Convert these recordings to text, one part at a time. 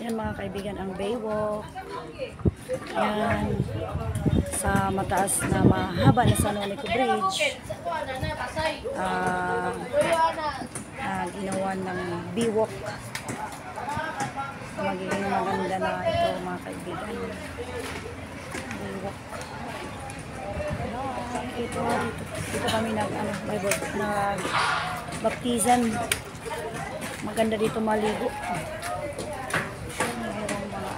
Yan mga kaibigan ang baywalk. Yan. Sa mataas na mahaba na San Juanico Bridge. Ginawa ng baywalk. Magiging maganda na ito mga kaibigan. Baywalk. Dito kami nag baptizan. Maganda dito maligo. Mayroong mga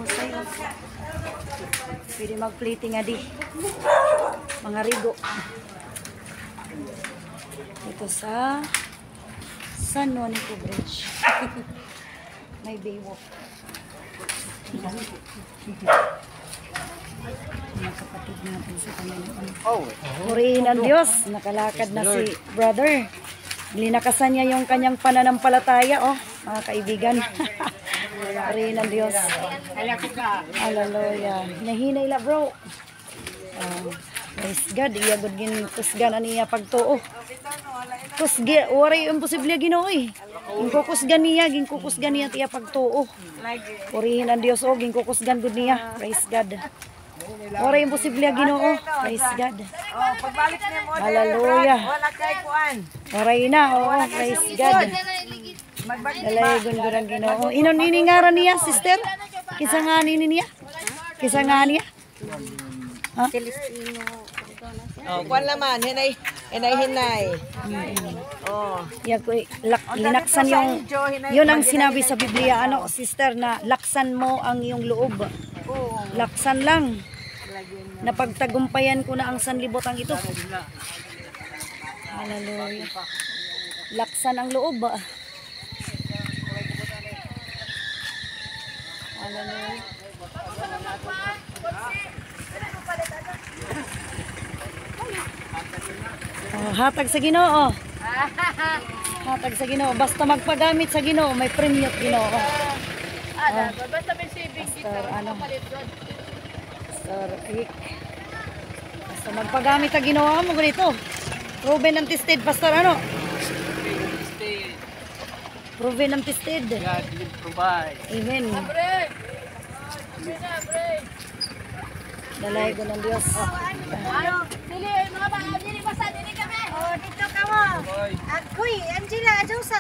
sayo. Pwede mag-plating nga di. Mga rigo. Ito sa San Juanico Bridge. May baywalk. Mga kapatid natin sa Panginoon. Purihin ang Diyos. Nakalakad na si brother. Linakasan niya yung kanyang pananampalataya, mga kaibigan. Purihin ang Diyos. Hallelujah. Nahinay la bro. Praise God. Iyagod gin kusgan niya pagtuo. Kusga, waray imposible Ginoo eh. Ginkukusgan niya tiya pagtuo. Purihin ang Dios ginkukusgan gud niya. Praise God. Waray imposible Ginoo. Praise God. Pagbalik niya mo. Hallelujah. Wala kay kuan. Waray na, praise God. Dalay gundurang Ginoo. Inon iningaran niya, sister? Kisa nga niya? Kisa nga niya? Ha? Kuan laman, hinay. Linaksan yun ang sinabi sa Biblia, sister, na laksan mo ang iyong loob. Laksan lang. Napagtagumpayan ko na ang sanlibutan ito. Hallelujah. Laksan ang loob. Hallelujah. Hatag sa Ginoo. Hatag sa Ginoo. Basta magpagamit sa Ginoo, may premyo Ginoo. Basta may saving dito. Pastor Rick. Basta magpagamit sa Ginoo mo ganito. Proven and tested, Pastor Proven and tested. God will provide. Amen. Dalay ko ng Diyos. Dili, mga ba? Dili basta, dili kami. Dito ka mo. Agoy, Angela, adyo sa